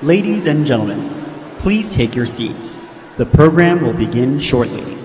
Ladies and gentlemen, please take your seats. The program will begin shortly.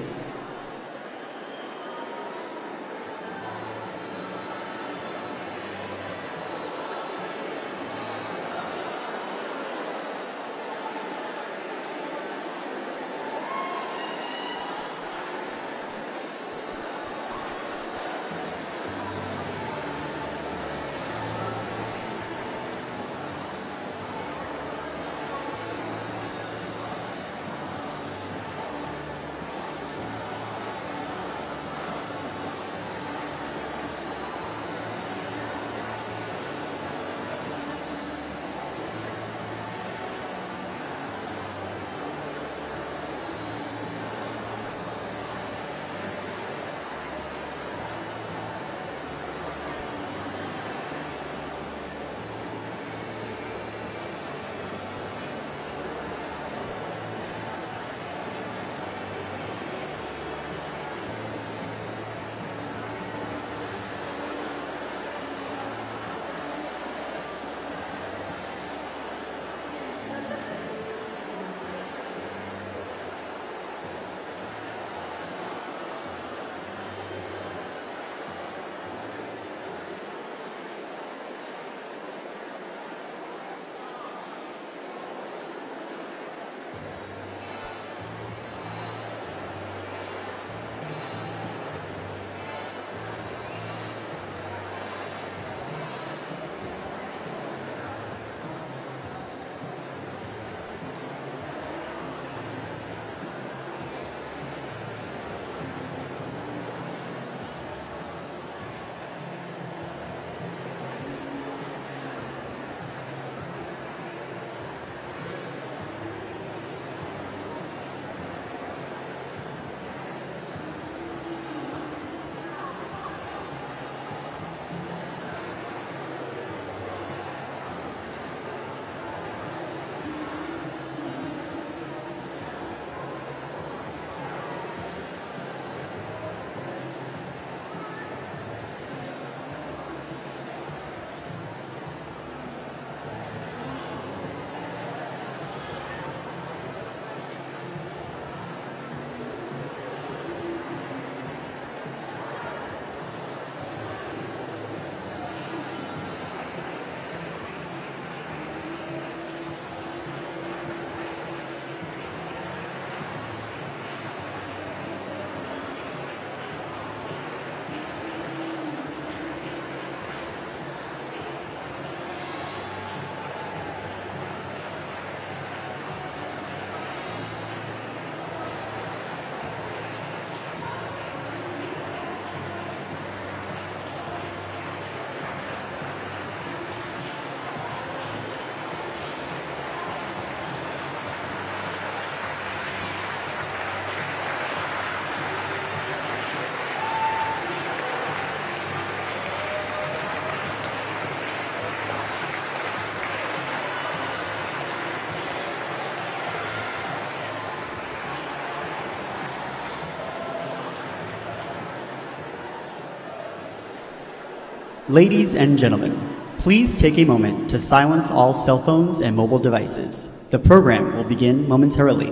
Ladies and gentlemen, please take a moment to silence all cell phones and mobile devices. The program will begin momentarily.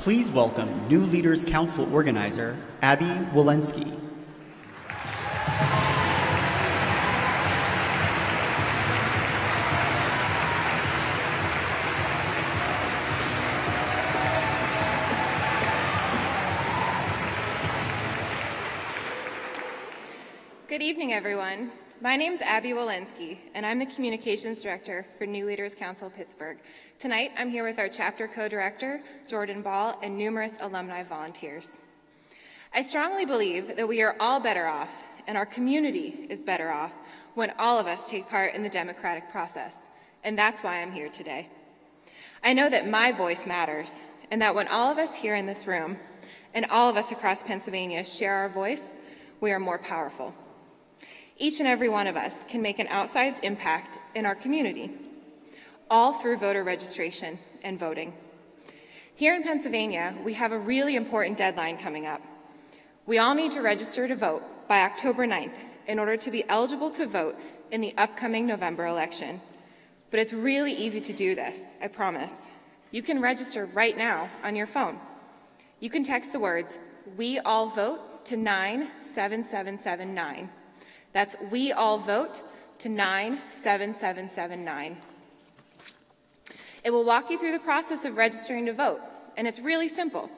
Please welcome New Leaders Council organizer, Abby Walensky. Good evening, everyone. My name is Abby Walensky, and I'm the Communications Director for New Leaders Council Pittsburgh. Tonight, I'm here with our chapter co-director, Jordan Ball, and numerous alumni volunteers. I strongly believe that we are all better off, and our community is better off, when all of us take part in the democratic process, and that's why I'm here today. I know that my voice matters, and that when all of us here in this room, and all of us across Pennsylvania share our voice, we are more powerful. Each and every one of us can make an outsized impact in our community, all through voter registration and voting. Here in Pennsylvania, we have a really important deadline coming up. We all need to register to vote by October 9th in order to be eligible to vote in the upcoming November election. But it's really easy to do this, I promise. You can register right now on your phone. You can text the words, "We all vote" to 97779. That's "We all vote" to 97779. It will walk you through the process of registering to vote, and it's really simple.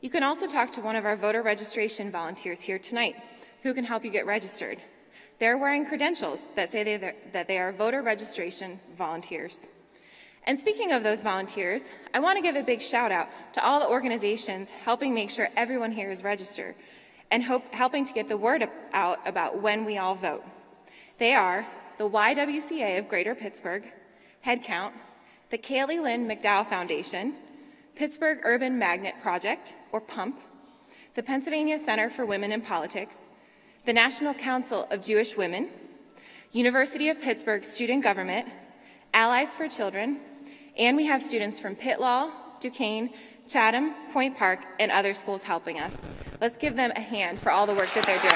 You can also talk to one of our voter registration volunteers here tonight who can help you get registered. They're wearing credentials that say that they are voter registration volunteers. And speaking of those volunteers, I want to give a big shout out to all the organizations helping make sure everyone here is registered and helping to get the word out about when we all vote. They are the YWCA of Greater Pittsburgh, Headcount, the Kaley, Lynn, Mcdowell Foundation, Pittsburgh Urban Magnet Project, or PUMP, the Pennsylvania Center for Women in Politics, the National Council of Jewish Women, University of Pittsburgh Student Government, Allies for Children, and we have students from Pitt Law, Duquesne, Chatham, Point Park, and other schools helping us. Let's give them a hand for all the work that they're doing.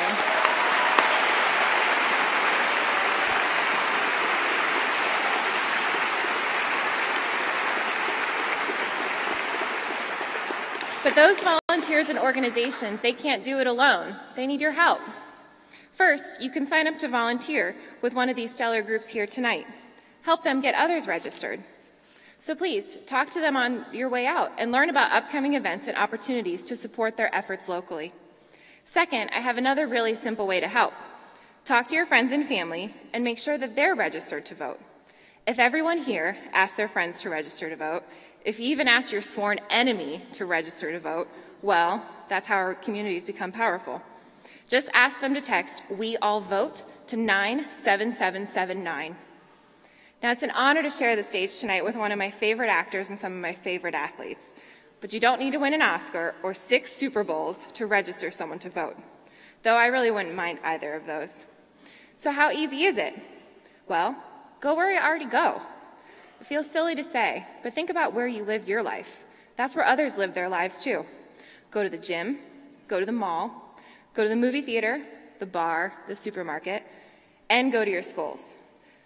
But those volunteers and organizations, they can't do it alone. They need your help. First, you can sign up to volunteer with one of these stellar groups here tonight. Help them get others registered. So please, talk to them on your way out and learn about upcoming events and opportunities to support their efforts locally. Second, I have another really simple way to help. Talk to your friends and family and make sure that they're registered to vote. If everyone here asks their friends to register to vote, if you even ask your sworn enemy to register to vote, well, that's how our communities become powerful. Just ask them to text "We all vote" to 97779. Now, it's an honor to share the stage tonight with one of my favorite actors and some of my favorite athletes. But you don't need to win an Oscar or 6 Super Bowls to register someone to vote, though I really wouldn't mind either of those. So how easy is it? Well, go where you already go. It feels silly to say, but think about where you live your life. That's where others live their lives too. Go to the gym, go to the mall, go to the movie theater, the bar, the supermarket, and go to your schools.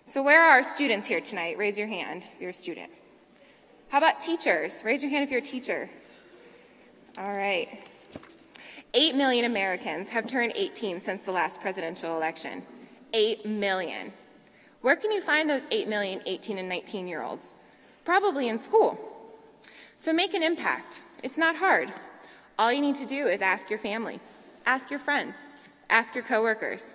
So where are our students here tonight? Raise your hand if you're a student. How about teachers? Raise your hand if you're a teacher. All right. 8 million Americans have turned 18 since the last presidential election. 8 million. Where can you find those 8 million 18 and 19-year-olds? Probably in school. So make an impact. It's not hard. All you need to do is ask your family, ask your friends, ask your coworkers.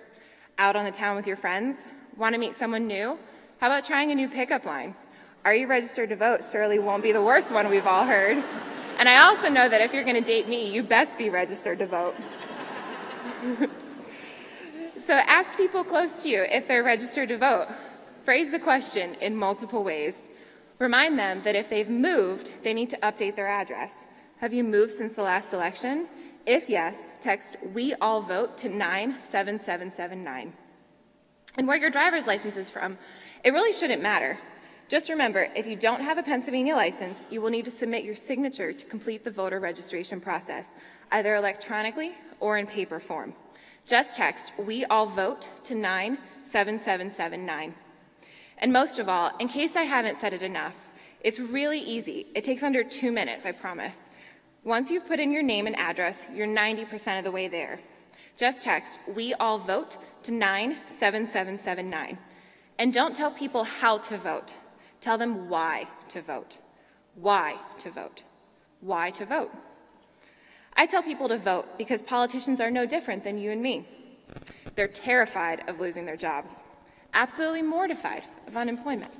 Out on the town with your friends? Want to meet someone new? How about trying a new pickup line? "Are you registered to vote?" surely won't be the worst one we've all heard. And I also know that if you're going to date me, you best be registered to vote. So ask people close to you if they're registered to vote. Phrase the question in multiple ways. Remind them that if they've moved, they need to update their address. Have you moved since the last election? If yes, text "We all vote" to 97779. And where your driver's license is from, it really shouldn't matter. Just remember, if you don't have a Pennsylvania license, you will need to submit your signature to complete the voter registration process, either electronically or in paper form. Just text "We all vote" to 97779. And most of all, in case I haven't said it enough, it's really easy. It takes under 2 minutes, I promise. Once you've put in your name and address, you're 90% of the way there. Just text "We All Vote" to 97779. And don't tell people how to vote. Tell them why to vote. Why to vote. Why to vote. I tell people to vote because politicians are no different than you and me. They're terrified of losing their jobs, absolutely mortified of unemployment.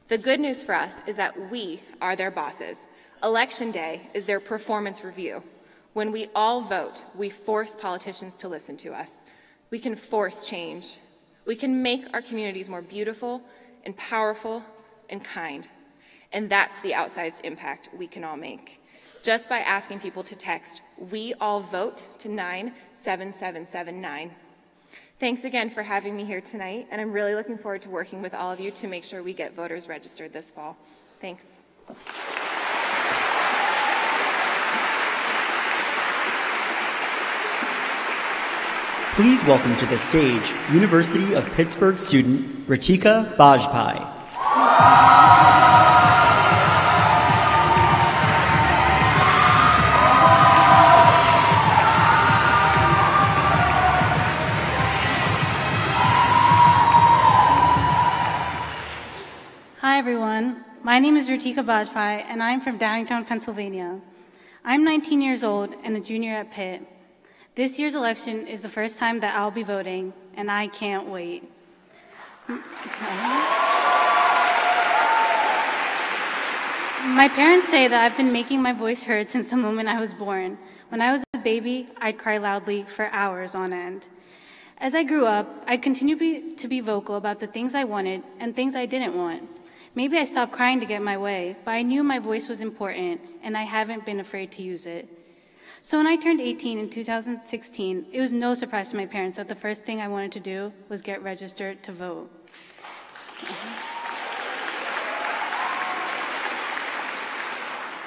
The good news for us is that we are their bosses. Election day is their performance review. When we all vote, we force politicians to listen to us. We can force change. We can make our communities more beautiful and powerful and kind. And that's the outsized impact we can all make. Just by asking people to text "We All Vote" to 97779. Thanks again for having me here tonight, and I'm really looking forward to working with all of you to make sure we get voters registered this fall. Thanks. Please welcome to the stage University of Pittsburgh student Ritika Bajpai. Hi everyone, my name is Ritika Bajpai and I'm from Downingtown, Pennsylvania. I'm 19 years old and a junior at Pitt. This year's election is the first time that I'll be voting, and I can't wait. My parents say that I've been making my voice heard since the moment I was born. When I was a baby, I'd cry loudly for hours on end. As I grew up, I'd continue to be vocal about the things I wanted and things I didn't want. Maybe I stopped crying to get my way, but I knew my voice was important, and I haven't been afraid to use it. So when I turned 18 in 2016, it was no surprise to my parents that the first thing I wanted to do was get registered to vote.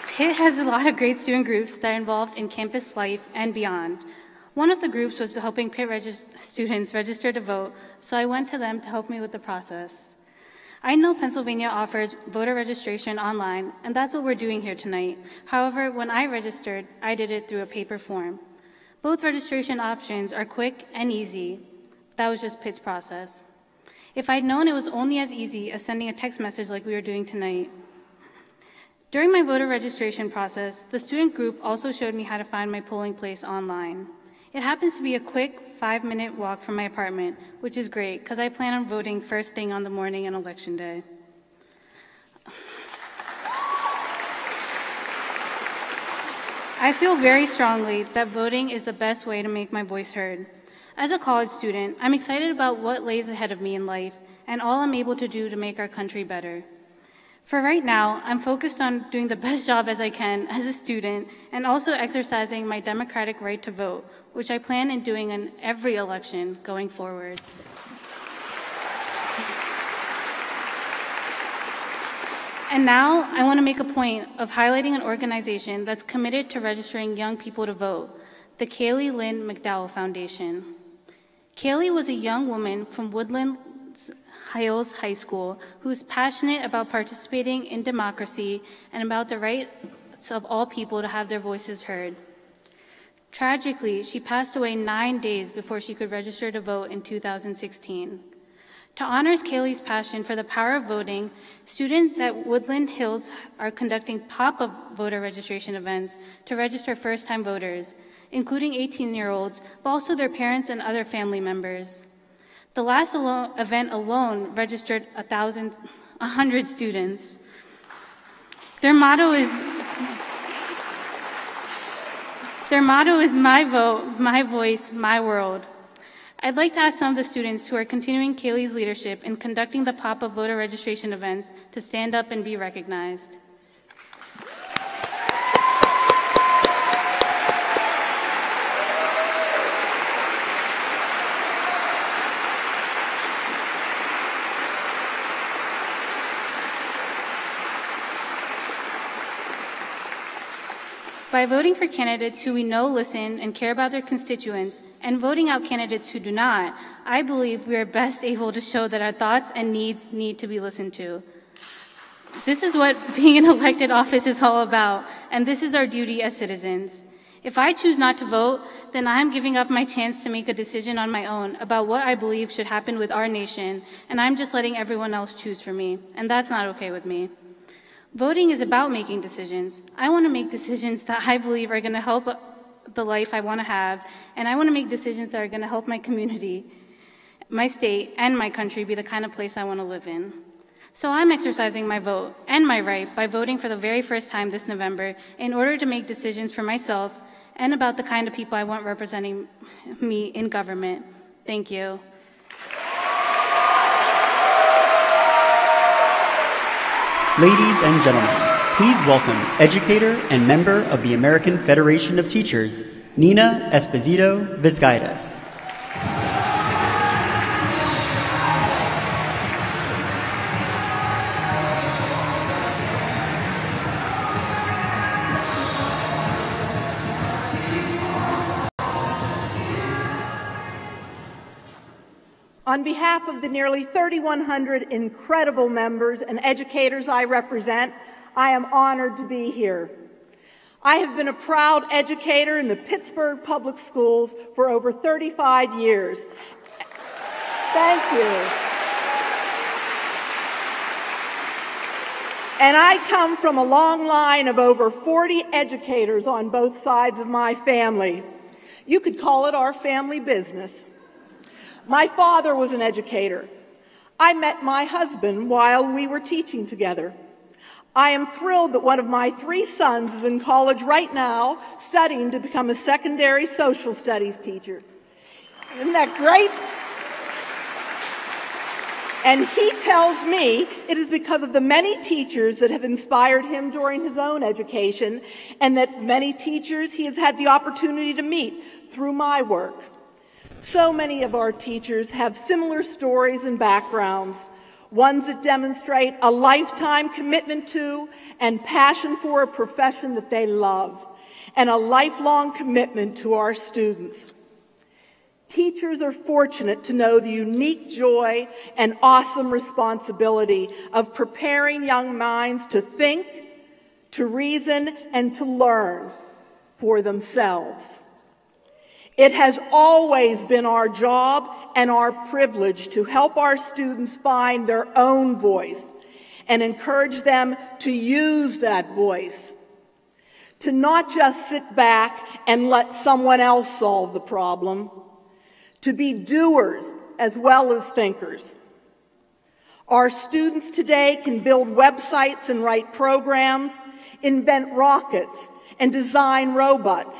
Pitt has a lot of great student groups that are involved in campus life and beyond. One of the groups was helping Pitt students register to vote, so I went to them to help me with the process. I know Pennsylvania offers voter registration online, and that's what we're doing here tonight. However, when I registered, I did it through a paper form. Both registration options are quick and easy. That was just Pitt's process. If I'd known it was only as easy as sending a text message like we were doing tonight. During my voter registration process, the student group also showed me how to find my polling place online. It happens to be a quick 5-minute walk from my apartment, which is great because I plan on voting first thing on the morning on election day. I feel very strongly that voting is the best way to make my voice heard. As a college student, I'm excited about what lays ahead of me in life and all I'm able to do to make our country better. For right now, I'm focused on doing the best job as I can as a student and also exercising my democratic right to vote, which I plan on doing in every election going forward. And now, I want to make a point of highlighting an organization that's committed to registering young people to vote, the Kaley Lynn Mcdowell Foundation. Kaley was a young woman from Woodlands Hills High School who's passionate about participating in democracy and about the rights of all people to have their voices heard. Tragically, she passed away 9 days before she could register to vote in 2016. To honor Kaley's passion for the power of voting, students at Woodland Hills are conducting pop-up voter registration events to register first-time voters, including 18-year-olds, but also their parents and other family members. The last event alone registered 100 students. Their motto is "My vote, my voice, my world." I'd like to ask some of the students who are continuing Kaley's leadership in conducting the pop-up voter registration events to stand up and be recognized. By voting for candidates who we know listen and care about their constituents, and voting out candidates who do not, I believe we are best able to show that our thoughts and needs need to be listened to. This is what being in elected office is all about, and this is our duty as citizens. If I choose not to vote, then I'm giving up my chance to make a decision on my own about what I believe should happen with our nation, and I'm just letting everyone else choose for me, and that's not okay with me. Voting is about making decisions. I want to make decisions that I believe are going to help the life I want to have, and I want to make decisions that are going to help my community, my state, and my country be the kind of place I want to live in. So I'm exercising my vote and my right by voting for the very first time this November in order to make decisions for myself and about the kind of people I want representing me in government. Thank you. Ladies and gentlemen, please welcome educator and member of the American Federation of Teachers, Nina Esposito Vizcaitas. On behalf of the nearly 3,100 incredible members and educators I represent, I am honored to be here. I have been a proud educator in the Pittsburgh Public Schools for over 35 years. Thank you. And I come from a long line of over 40 educators on both sides of my family. You could call it our family business. My father was an educator. I met my husband while we were teaching together. I am thrilled that one of my 3 sons is in college right now studying to become a secondary social studies teacher. Isn't that great? And he tells me it is because of the many teachers that have inspired him during his own education, and that many teachers he has had the opportunity to meet through my work. So many of our teachers have similar stories and backgrounds, ones that demonstrate a lifetime commitment to and passion for a profession that they love, and a lifelong commitment to our students. Teachers are fortunate to know the unique joy and awesome responsibility of preparing young minds to think, to reason, and to learn for themselves. It has always been our job and our privilege to help our students find their own voice and encourage them to use that voice, to not just sit back and let someone else solve the problem, to be doers as well as thinkers. Our students today can build websites and write programs, invent rockets, and design robots.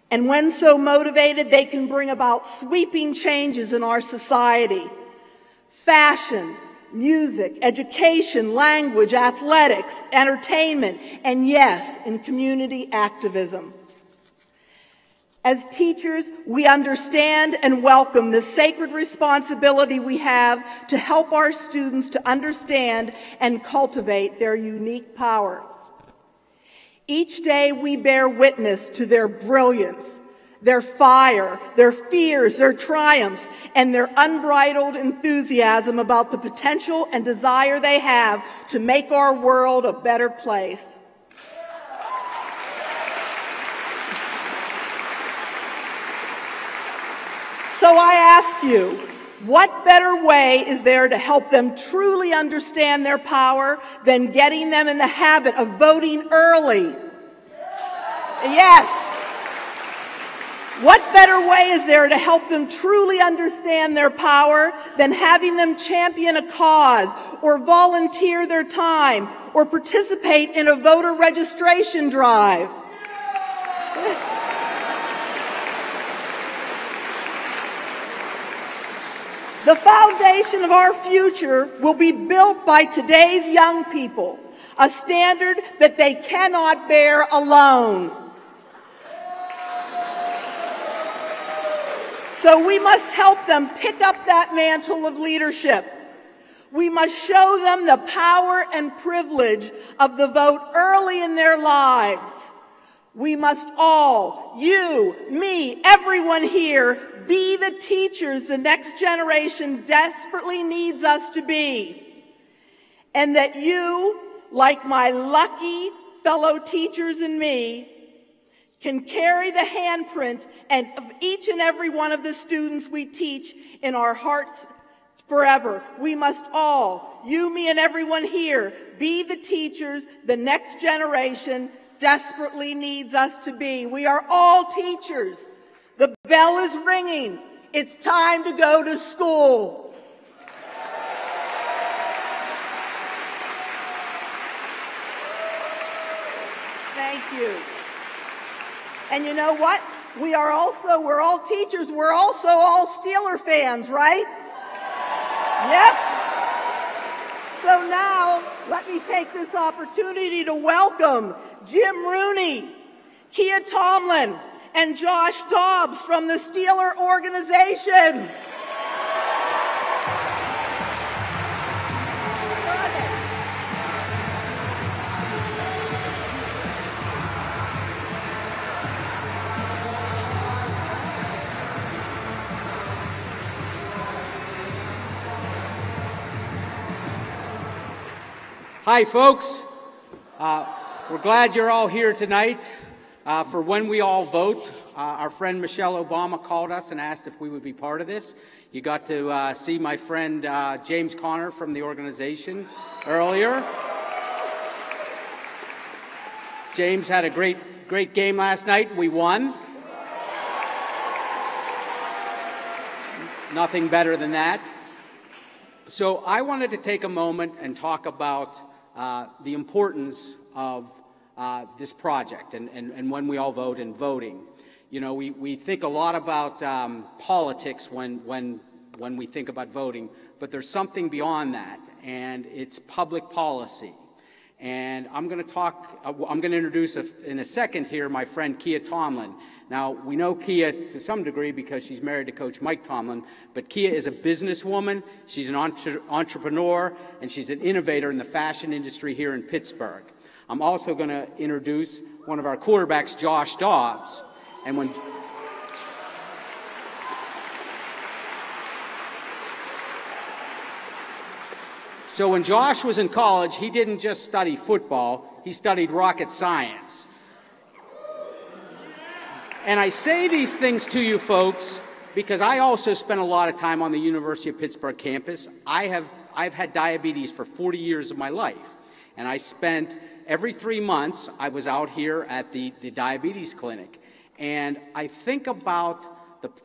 And when so motivated, they can bring about sweeping changes in our society. Fashion, music, education, language, athletics, entertainment, and yes, in community activism. As teachers, we understand and welcome the sacred responsibility we have to help our students to understand and cultivate their unique power. Each day we bear witness to their brilliance, their fire, their fears, their triumphs, and their unbridled enthusiasm about the potential and desire they have to make our world a better place. So I ask you, what better way is there to help them truly understand their power than getting them in the habit of voting early? Yes. What better way is there to help them truly understand their power than having them champion a cause or volunteer their time or participate in a voter registration drive? The foundation of our future will be built by today's young people, a standard that they cannot bear alone. So we must help them pick up that mantle of leadership. We must show them the power and privilege of the vote early in their lives. We must all, you, me, everyone here, be the teachers the next generation desperately needs us to be. And that you, like my lucky fellow teachers and me, can carry the handprint of each and every one of the students we teach in our hearts forever. We must all, you, me, and everyone here, be the teachers the next generation desperately needs us to be. We are all teachers. The bell is ringing. It's time to go to school. Thank you. And you know what? We're all teachers. We're also all Steeler fans, right? Yep. So now, let me take this opportunity to welcome Jim Rooney, Kia Tomlin, and Josh Dobbs from the Steeler organization. Hi, folks. We're glad you're all here tonight for When We All Vote. Our friend Michelle Obama called us and asked if we would be part of this. You got to see my friend James Connor from the organization earlier. James had a great game last night. We won. Nothing better than that. So I wanted to take a moment and talk about the importance of this project and when we all vote and voting. You know, we think a lot about politics when we think about voting, but there's something beyond that, and it's public policy. And I'm going to introduce in a second here my friend Kia Tomlin. Now, we know Kia to some degree because she's married to Coach Mike Tomlin, but Kia is a businesswoman, she's an entrepreneur, and she's an innovator in the fashion industry here in Pittsburgh. I'm also going to introduce one of our quarterbacks, Josh Dobbs. And when Josh was in college, he didn't just study football, he studied rocket science. And I say these things to you folks because I also spent a lot of time on the University of Pittsburgh campus. I've had diabetes for 40 years of my life. And I spent every 3 months, I was out here at the diabetes clinic. And I think about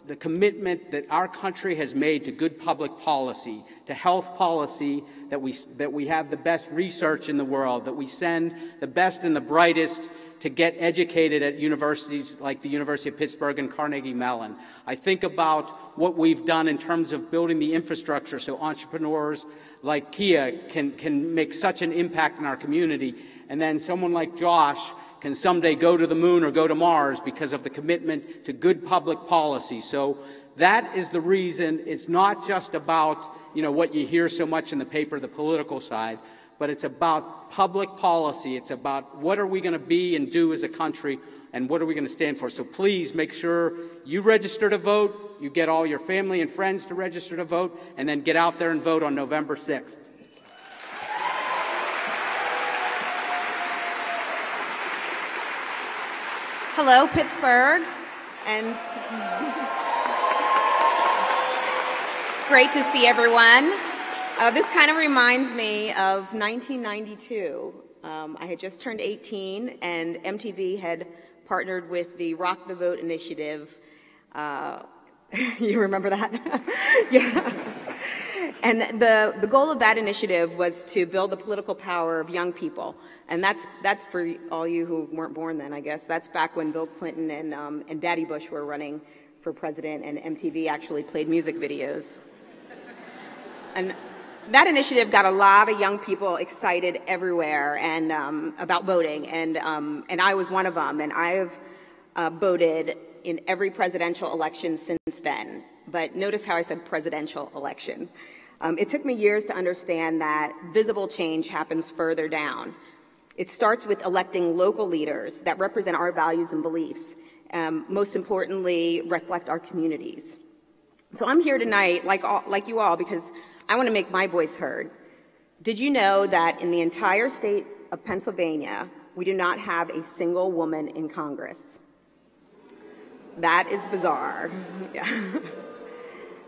the commitment that our country has made to good public policy, to health policy, that we have the best research in the world, that we send the best and the brightest to get educated at universities like the University of Pittsburgh and Carnegie Mellon. I think about what we've done in terms of building the infrastructure so entrepreneurs like Kia can make such an impact in our community, and then someone like Josh can someday go to the moon or go to Mars because of the commitment to good public policy. So that is the reason. It's not just about, you know, what you hear so much in the paper, the political side, but it's about public policy. It's about what are we going to be and do as a country, and what are we going to stand for. So please make sure you register to vote, you get all your family and friends to register to vote, and then get out there and vote on November 6th. Hello, Pittsburgh, and it's great to see everyone. This kind of reminds me of 1992. I had just turned 18, and MTV had partnered with the Rock the Vote initiative. You remember that? Yeah. And the goal of that initiative was to build the political power of young people. And that's for all you who weren't born then, I guess. That's back when Bill Clinton and Daddy Bush were running for president, and MTV actually played music videos. And that initiative got a lot of young people excited everywhere and about voting, and I was one of them. And I have voted in every presidential election since then. But notice how I said presidential election. It took me years to understand that visible change happens further down. It starts with electing local leaders that represent our values and beliefs, most importantly, reflect our communities. So I'm here tonight, like you all, because I want to make my voice heard. Did you know that in the entire state of Pennsylvania, we do not have a single woman in Congress? That is bizarre. Yeah.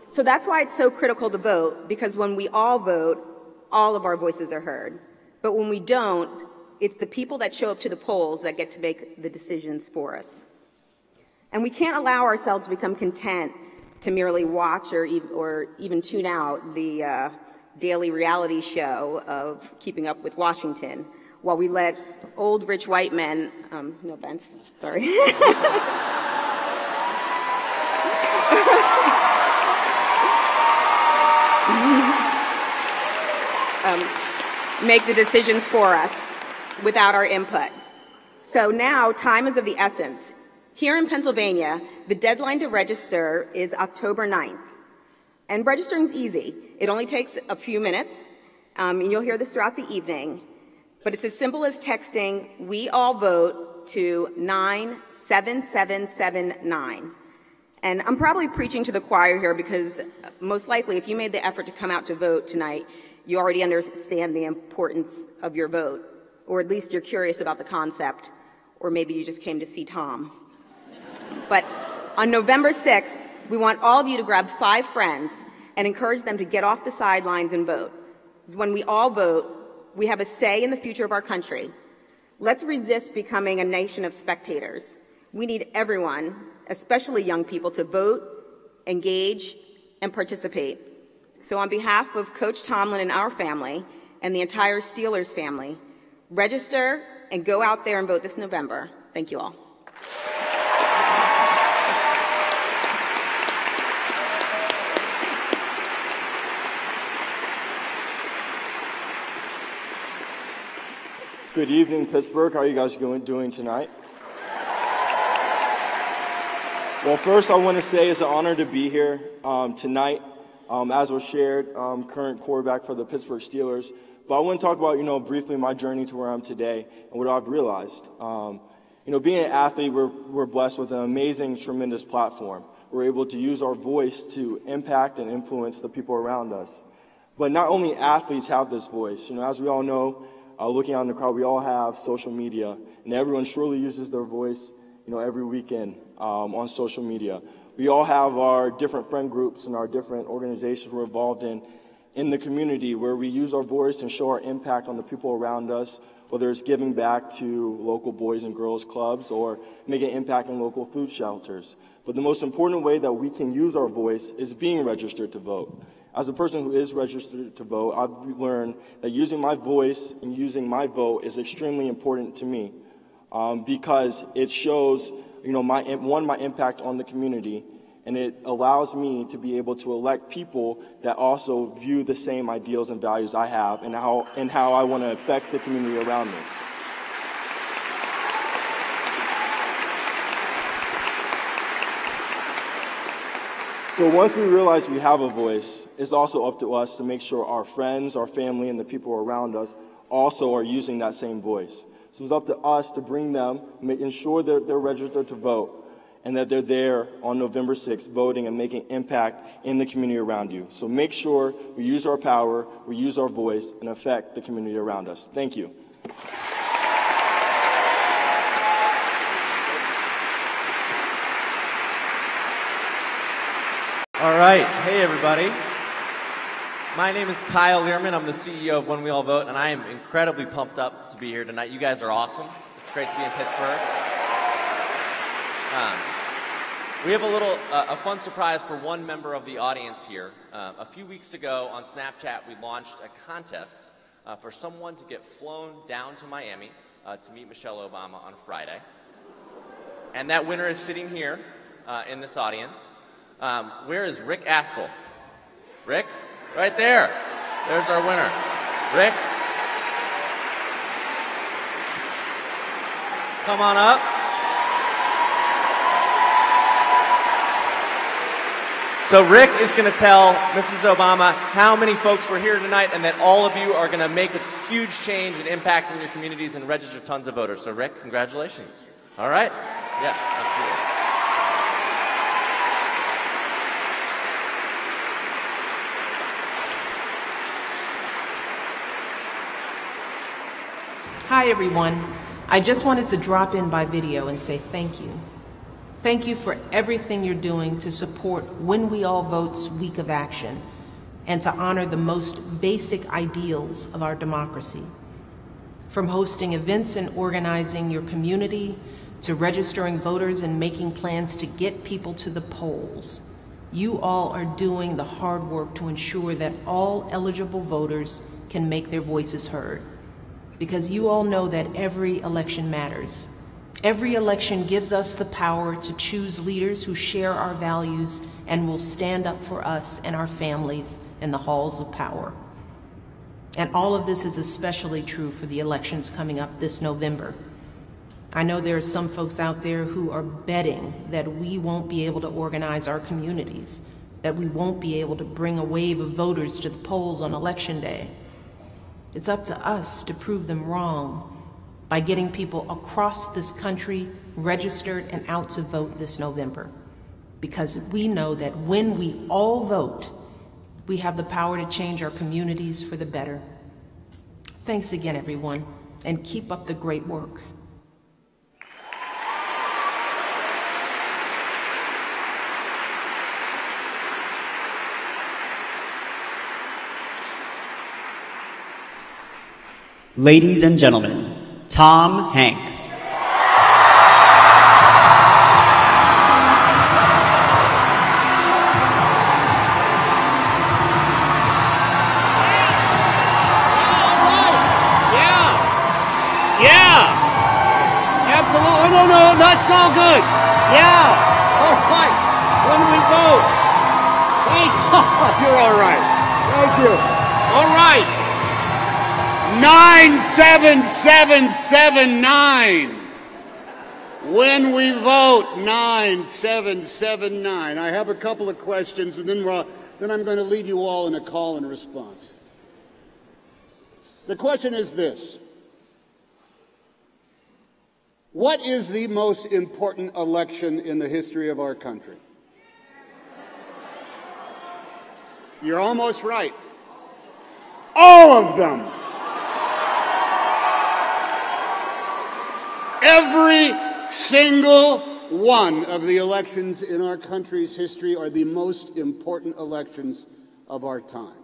So that's why it's so critical to vote, because when we all vote, all of our voices are heard. But when we don't, it's the people that show up to the polls that get to make the decisions for us. And we can't allow ourselves to become content to merely watch or even tune out the daily reality show of Keeping Up with Washington while we let old rich white men, no offense, sorry. Make the decisions for us without our input. So now time is of the essence. Here in Pennsylvania, the deadline to register is October 9th. And registering is easy. It only takes a few minutes, and you'll hear this throughout the evening. But it's as simple as texting "We All Vote" to 97779. And I'm probably preaching to the choir here because most likely if you made the effort to come out to vote tonight, you already understand the importance of your vote, or at least you're curious about the concept, or maybe you just came to see Tom. But on November 6th, we want all of you to grab 5 friends and encourage them to get off the sidelines and vote. Because when we all vote, we have a say in the future of our country. Let's resist becoming a nation of spectators. We need everyone, especially young people, to vote, engage, and participate. So on behalf of Coach Tomlin and our family, and the entire Steelers family, register and go out there and vote this November. Thank you all. Good evening, Pittsburgh. How are you guys doing tonight? Well, first I want to say it's an honor to be here tonight. As was shared, current quarterback for the Pittsburgh Steelers. But I want to talk about, briefly my journey to where I'm today and what I've realized. Being an athlete, we're blessed with an amazing, tremendous platform. We're able to use our voice to impact and influence the people around us. But not only athletes have this voice. As we all know, looking out in the crowd, we all have social media, and everyone surely uses their voice, every weekend on social media. We all have our different friend groups and our different organizations we're involved in the community where we use our voice and show our impact on the people around us, whether it's giving back to local boys and girls clubs or making an impact in local food shelters. But the most important way that we can use our voice is being registered to vote. As a person who is registered to vote, I've learned that using my voice and using my vote is extremely important to me because it shows, my impact on the community, and it allows me to be able to elect people that also view the same ideals and values I have and how I want to affect the community around me. So once we realize we have a voice, it's also up to us to make sure our friends, our family, and the people around us also are using that same voice. So it's up to us to bring them, making sure that they're registered to vote, and that they're there on November 6th voting and making impact in the community around you. So make sure we use our power, we use our voice, and affect the community around us. Thank you. All right. Hey, everybody. My name is Lierman. I'm the CEO of When We All Vote, and I am incredibly pumped up to be here tonight. You guys are awesome. It's great to be in Pittsburgh. We have a fun surprise for one member of the audience here. A few weeks ago on Snapchat, we launched a contest for someone to get flown down to Miami to meet Michelle Obama on Friday. And that winner is sitting here in this audience. Where is Rick Astle? Rick? Right there. There's our winner. Rick? Come on up. So Rick is going to tell Mrs. Obama how many folks were here tonight and that all of you are going to make a huge change and impact in your communities and register tons of voters. So Rick, congratulations. All right? Yeah, absolutely. Hi, everyone. I just wanted to drop in by video and say thank you. Thank you for everything you're doing to support When We All Vote's Week of Action and to honor the most basic ideals of our democracy. From hosting events and organizing your community to registering voters and making plans to get people to the polls, you all are doing the hard work to ensure that all eligible voters can make their voices heard. Because you all know that every election matters. Every election gives us the power to choose leaders who share our values and will stand up for us and our families in the halls of power. And all of this is especially true for the elections coming up this November. I know there are some folks out there who are betting that we won't be able to organize our communities, that we won't be able to bring a wave of voters to the polls on Election Day. It's up to us to prove them wrong by getting people across this country registered and out to vote this November. Because we know that when we all vote, we have the power to change our communities for the better. Thanks again, everyone, and keep up the great work. Ladies and gentlemen, Tom Hanks. Yeah, absolutely. No, that's not good. Yeah, all right. When we vote. Thank you. You're all right. Thank you. All right. 97779. When we vote, 9779. I have a couple of questions, and then I'm going to lead you all in a call and response. The question is this. What is the most important election in the history of our country? You're almost right. All of them. Every single one of the elections in our country's history are the most important elections of our time.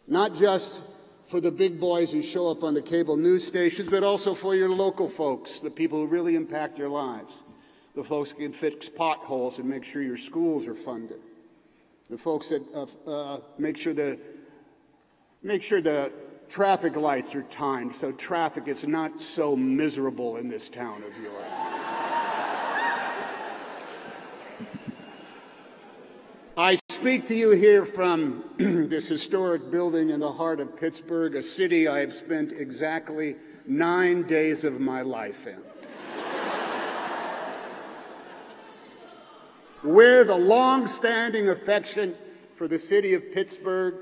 Not just for the big boys who show up on the cable news stations, but also for your local folks, the people who really impact your lives. The folks who can fix potholes and make sure your schools are funded. The folks that make sure the traffic lights are timed so traffic is not so miserable in this town of yours. I speak to you here from this historic building in the heart of Pittsburgh, a city I have spent exactly 9 days of my life in. With a long-standing affection for the city of Pittsburgh,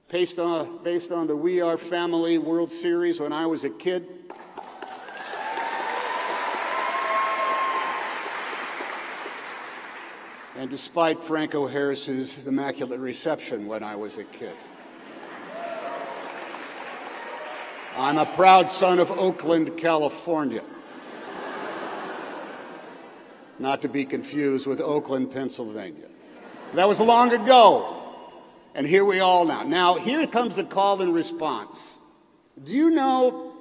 based on the We Are Family World Series when I was a kid. And despite Franco Harris's immaculate reception when I was a kid. I'm a proud son of Oakland, California. Not to be confused with Oakland, Pennsylvania. That was long ago. And here we all now. Now, here comes the call and response. Do you know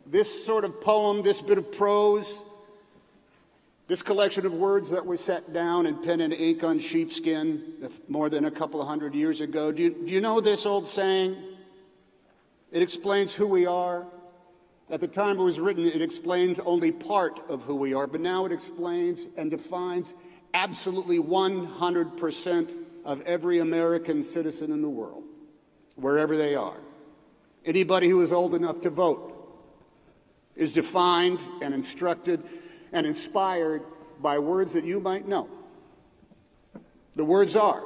this sort of poem, this bit of prose, this collection of words that was set down in pen and ink on sheepskin more than a couple of hundred years ago? Do you know this old saying? It explains who we are. At the time it was written, it explained only part of who we are, but now it explains and defines absolutely 100% of every American citizen in the world, wherever they are. Anybody who is old enough to vote is defined and instructed and inspired by words that you might know. The words are,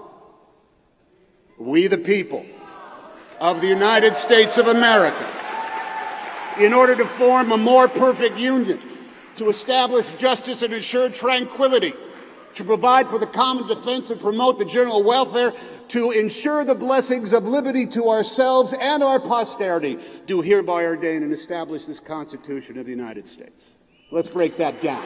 we the people of the United States of America, in order to form a more perfect union, to establish justice and ensure tranquility, to provide for the common defense and promote the general welfare, to ensure the blessings of liberty to ourselves and our posterity, do hereby ordain and establish this Constitution of the United States. Let's break that down.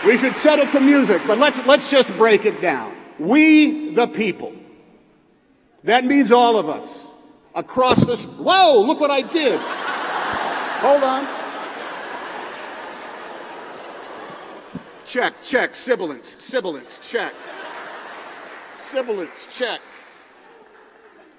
We should set it to music, but let's just break it down. We the people. That means all of us across this. Whoa, look what I did. Hold on. Check, sibilance, check. Sibilance, check.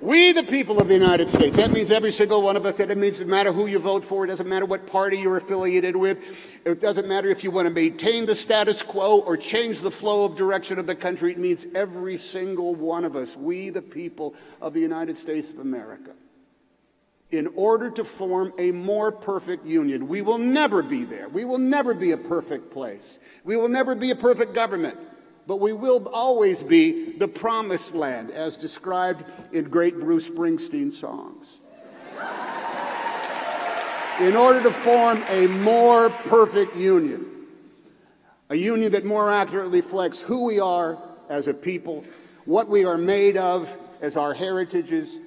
We, the people of the United States. That means every single one of us. That means it doesn't matter who you vote for. It doesn't matter what party you're affiliated with. It doesn't matter if you want to maintain the status quo or change the flow of direction of the country. It means every single one of us. We, the people of the United States of America. In order to form a more perfect union. We will never be there. We will never be a perfect place. We will never be a perfect government. But we will always be the promised land, as described in great Bruce Springsteen songs. In order to form a more perfect union, a union that more accurately reflects who we are as a people, what we are made of as our heritages,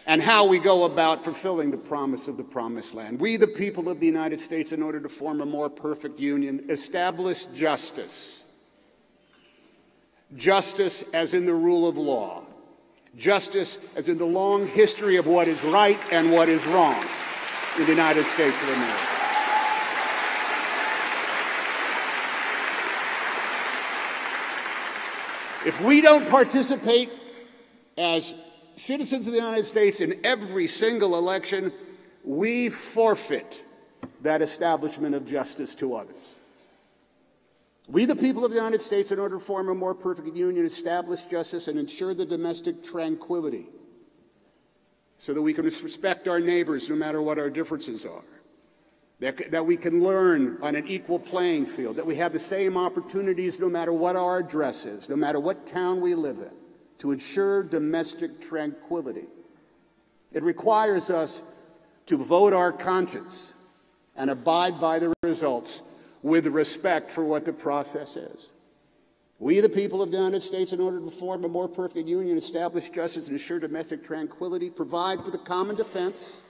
and how we go about fulfilling the promise of the promised land. We, the people of the United States, in order to form a more perfect union, establish justice. Justice as in the rule of law. Justice as in the long history of what is right and what is wrong in the United States of America. If we don't participate as citizens of the United States in every single election, we forfeit that establishment of justice to others. We, the people of the United States, in order to form a more perfect union, establish justice and ensure the domestic tranquility so that we can respect our neighbors no matter what our differences are, that we can learn on an equal playing field, that we have the same opportunities no matter what our address is, no matter what town we live in, to ensure domestic tranquility. It requires us to vote our conscience and abide by the results with respect for what the process is. We, the people of the United States, in order to form a more perfect union, establish justice and ensure domestic tranquility, provide for the common defense.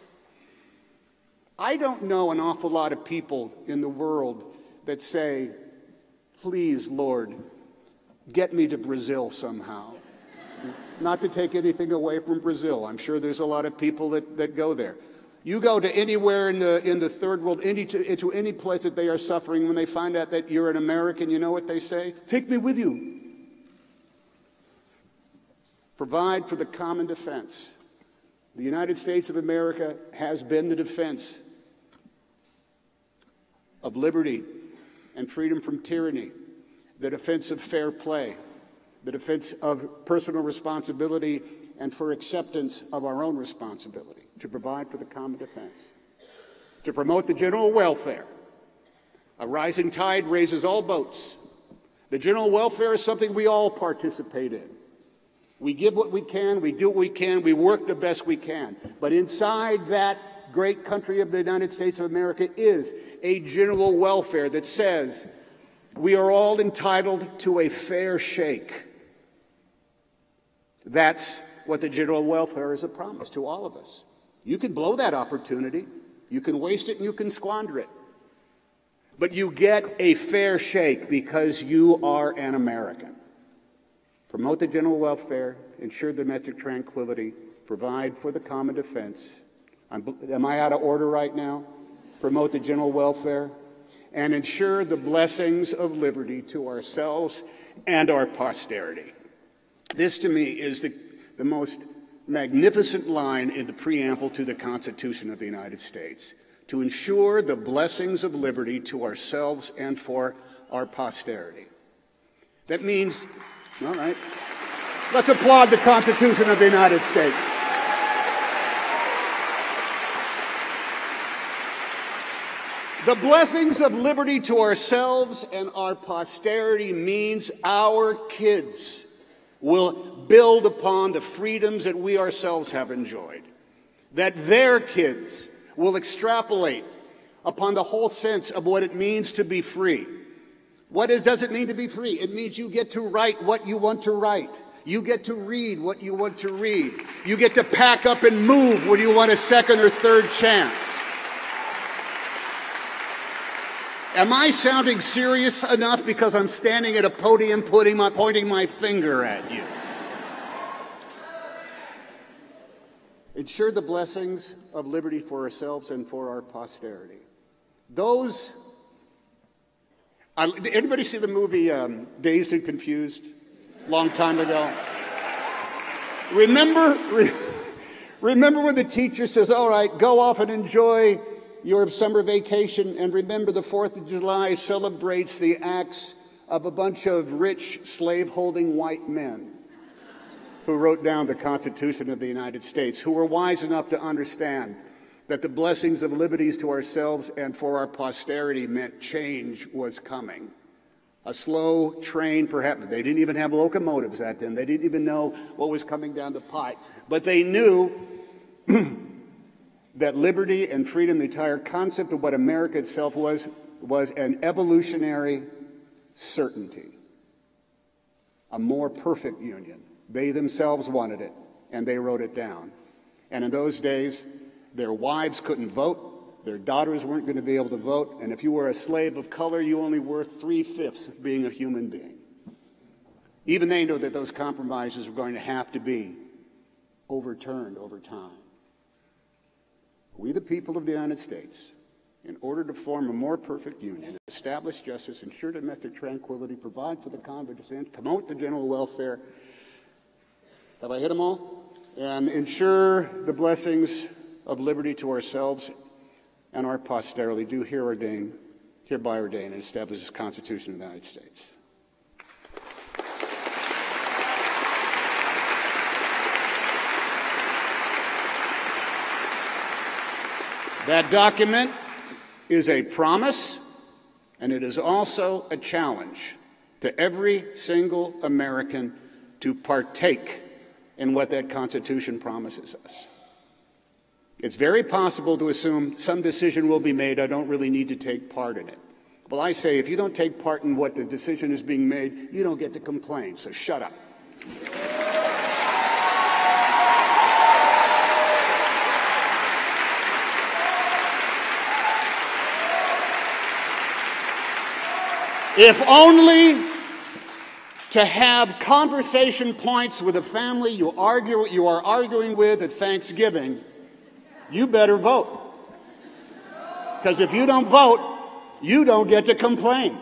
I don't know an awful lot of people in the world that say, please, Lord, get me to Brazil somehow. Not to take anything away from Brazil. I'm sure there's a lot of people that go there. You go to anywhere in the third world, to any place that they are suffering, when they find out that you're an American, you know what they say? Take me with you. Provide for the common defense. The United States of America has been the defense of liberty and freedom from tyranny, the defense of fair play, the defense of personal responsibility and for acceptance of our own responsibility, to provide for the common defense, to promote the general welfare. A rising tide raises all boats. The general welfare is something we all participate in. We give what we can, we do what we can, we work the best we can. But inside that great country of the United States of America is a general welfare that says we are all entitled to a fair shake. That's what the general welfare is a promise to all of us. You can blow that opportunity, you can waste it, and you can squander it. But you get a fair shake because you are an American. Promote the general welfare, ensure domestic tranquility, provide for the common defense. Am I out of order right now? Promote the general welfare, and ensure the blessings of liberty to ourselves and our posterity. This, to me, is the most magnificent line in the preamble to the Constitution of the United States. To ensure the blessings of liberty to ourselves and for our posterity. That means, all right, let's applaud the Constitution of the United States. The blessings of liberty to ourselves and our posterity means our kids will build upon the freedoms that we ourselves have enjoyed. That their kids will extrapolate upon the whole sense of what it means to be free. Does it mean to be free? It means you get to write what you want to write. You get to read what you want to read. You get to pack up and move when you want a second or third chance. Am I sounding serious enough because I'm standing at a podium pointing my finger at you? Ensure the blessings of liberty for ourselves and for our posterity. Anybody see the movie Dazed and Confused? Long time ago. Remember when the teacher says, all right, go off and enjoy your summer vacation, and remember the 4th of July celebrates the acts of a bunch of rich slave-holding white men who wrote down the Constitution of the United States, who were wise enough to understand that the blessings of liberties to ourselves and for our posterity meant change was coming. A slow train, perhaps. They didn't even have locomotives back then. They didn't even know what was coming down the pike. But they knew that liberty and freedom, the entire concept of what America itself was an evolutionary certainty. A more perfect union. They themselves wanted it, and they wrote it down. And in those days, their wives couldn't vote, their daughters weren't going to be able to vote, and if you were a slave of color, you only were 3/5 of being a human being. Even they knew that those compromises were going to have to be overturned over time. We, the people of the United States, in order to form a more perfect union, establish justice, ensure domestic tranquility, provide for the common defense, promote the general welfare, have I hit them all? And ensure the blessings of liberty to ourselves and our posterity, do hereby ordain and establish this Constitution of the United States. That document is a promise, and it is also a challenge to every single American to partake in what that Constitution promises us. It's very possible to assume some decision will be made, I don't really need to take part in it. Well, I say, if you don't take part in what the decision is being made, you don't get to complain, so shut up. If only to have conversation points with a family you are arguing with at Thanksgiving, you better vote. Because if you don't vote, you don't get to complain.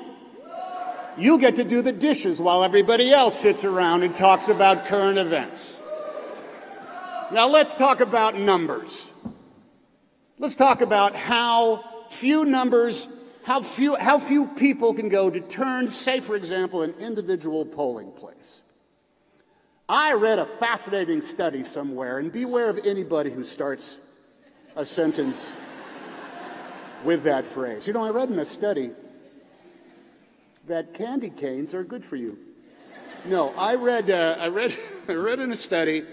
You get to do the dishes while everybody else sits around and talks about current events. Now let's talk about numbers. Let's talk about how few people can go to turn, say, for example, an individual polling place. I read a fascinating study somewhere, and beware of anybody who starts a sentence with that phrase. You know, I read in a study that candy canes are good for you. No, I read in a study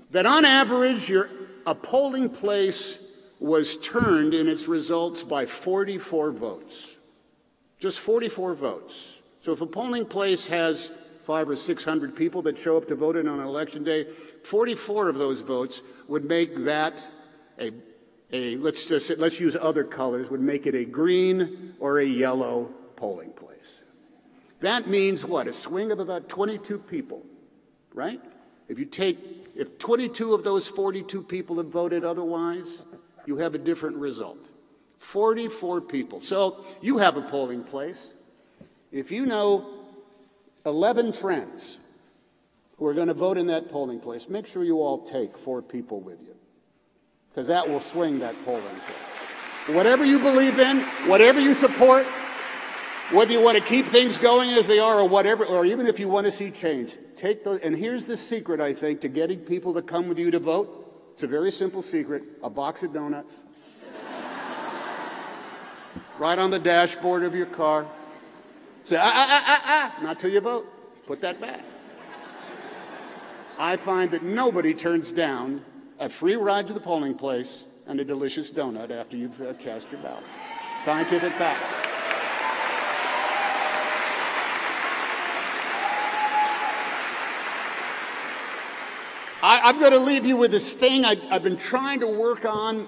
that on average, a polling place was turned in its results by 44 votes. Just 44 votes. So if a polling place has 500 or 600 people that show up to vote on election day, 44 of those votes would make that let's use other colors, would make it a green or a yellow polling place. That means what? A swing of about 22 people, right? If 22 of those 42 people have voted otherwise, you have a different result. 44 people. So you have a polling place. If you know 11 friends who are going to vote in that polling place, make sure you all take 4 people with you, because that will swing that polling place. Whatever you believe in, whatever you support, whether you want to keep things going as they are or whatever, or even if you want to see change, take those. And here's the secret, I think, to getting people to come with you to vote. It's a very simple secret: a box of donuts right on the dashboard of your car. Say, not till you vote. Put that back. I find that nobody turns down a free ride to the polling place and a delicious donut after you've cast your ballot. Scientific fact. I'm going to leave you with this thing I've been trying to work on.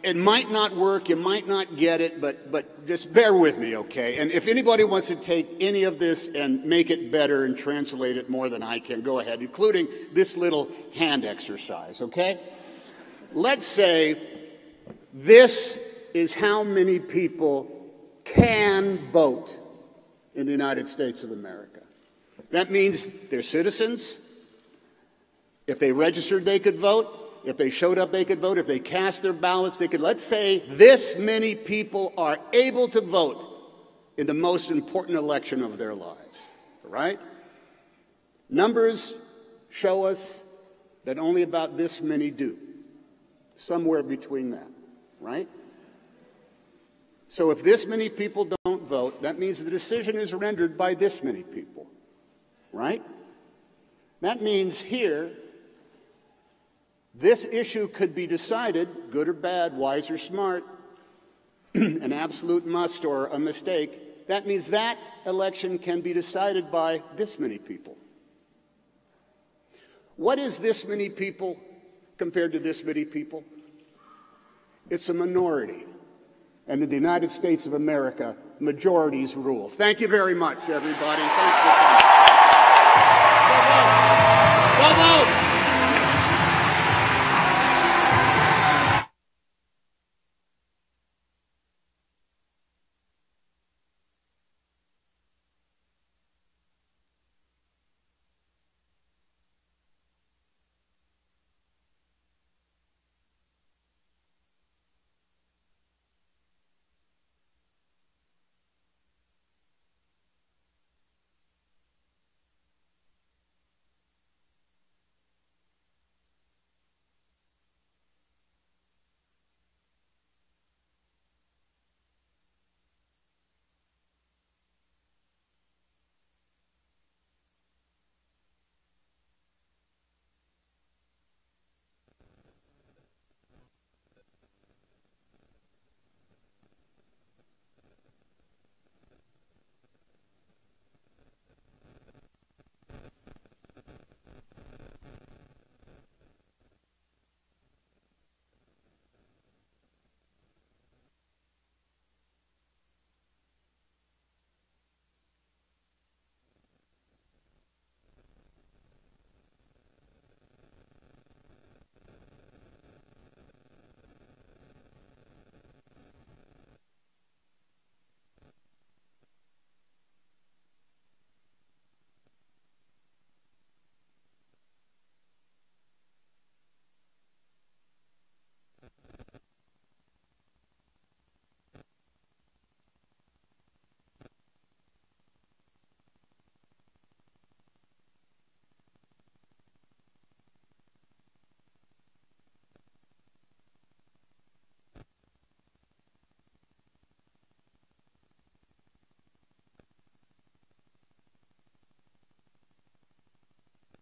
It might not work, you might not get it, but just bear with me, okay? And if anybody wants to take any of this and make it better and translate it more than I can, go ahead, including this little hand exercise, okay? Let's say this is how many people can vote in the United States of America. That means they're citizens. If they registered, they could vote. If they showed up, they could vote. If they cast their ballots, they could. Let's say this many people are able to vote in the most important election of their lives, right? Numbers show us that only about this many do, somewhere between that, right? So if this many people don't vote, that means the decision is rendered by this many people, right? That means here, this issue could be decided, good or bad, wise or smart, an absolute must or a mistake. That means that election can be decided by this many people. What is this many people compared to this many people? It's a minority. And in the United States of America, majorities rule. Thank you very much, everybody. Thanks for coming. Go vote! Go vote!